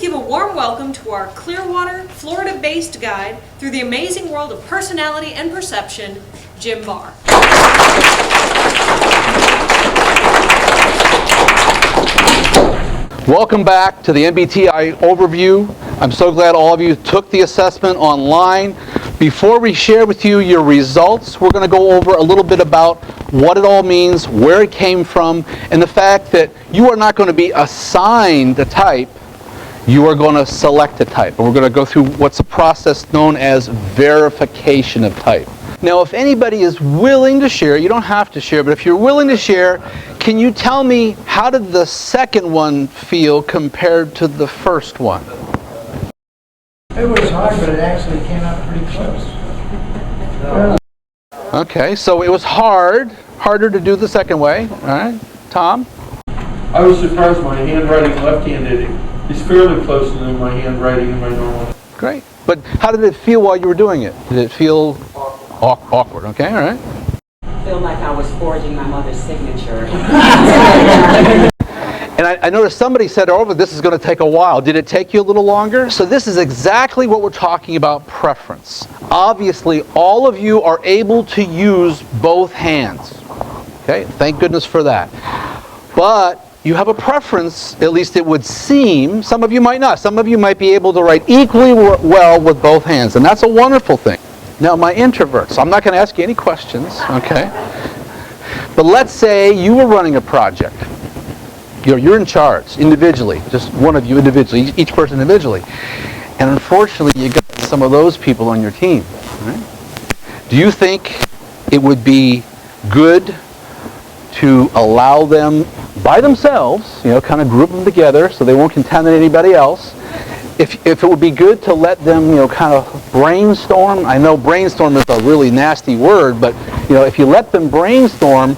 give a warm welcome to our Clearwater, Florida-based guide through the amazing world of personality and perception, Jim Barr. Welcome back to the MBTI overview. I'm so glad all of you took the assessment online. Before we share with you your results, we're going to go over a little bit about what it all means, where it came from, and the fact that you are not going to be assigned a type, you are going to select a type. And we're going to go through what's a process known as verification of type. Now, if anybody is willing to share, you don't have to share, but if you're willing to share, can you tell me how did the second one feel compared to the first one? It was hard, but it actually came out pretty close. Okay, so it was harder to do the second way. All right, Tom? I was surprised my handwriting left-handed is fairly close to my handwriting in my normal. Great. But how did it feel while you were doing it? Did it feel awkward? Okay, all right. I feel like I was forging my mother's signature. And I noticed somebody said, oh, this is going to take a while. Did it take you a little longer? So this is exactly what we're talking about, preference. Obviously, all of you are able to use both hands. Okay, thank goodness for that. But you have a preference, at least it would seem. Some of you might not. Some of you might be able to write equally well with both hands, and that's a wonderful thing. Now, my introverts, I'm not going to ask you any questions, okay? But let's say you were running a project. You're in charge individually, just one of you individually, each person individually. And unfortunately, you got some of those people on your team. Right? Do you think it would be good to allow them by themselves, kind of group them together so they won't contaminate anybody else? If it would be good to let them, kind of brainstorm. I know brainstorm is a really nasty word, but, if you let them brainstorm,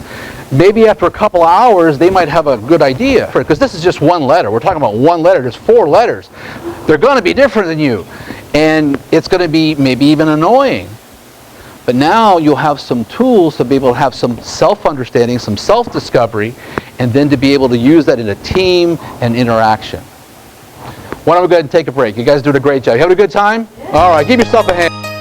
maybe after a couple of hours, they might have a good idea. Because this is just one letter. We're talking about one letter. There's 4 letters. They're going to be different than you. And it's going to be maybe even annoying. But now you'll have some tools to be able to have some self-understanding, some self-discovery, and then to be able to use that in a team and interaction. Why don't we go ahead and take a break? You guys doing a great job. You having a good time? Yeah. All right, give yourself a hand.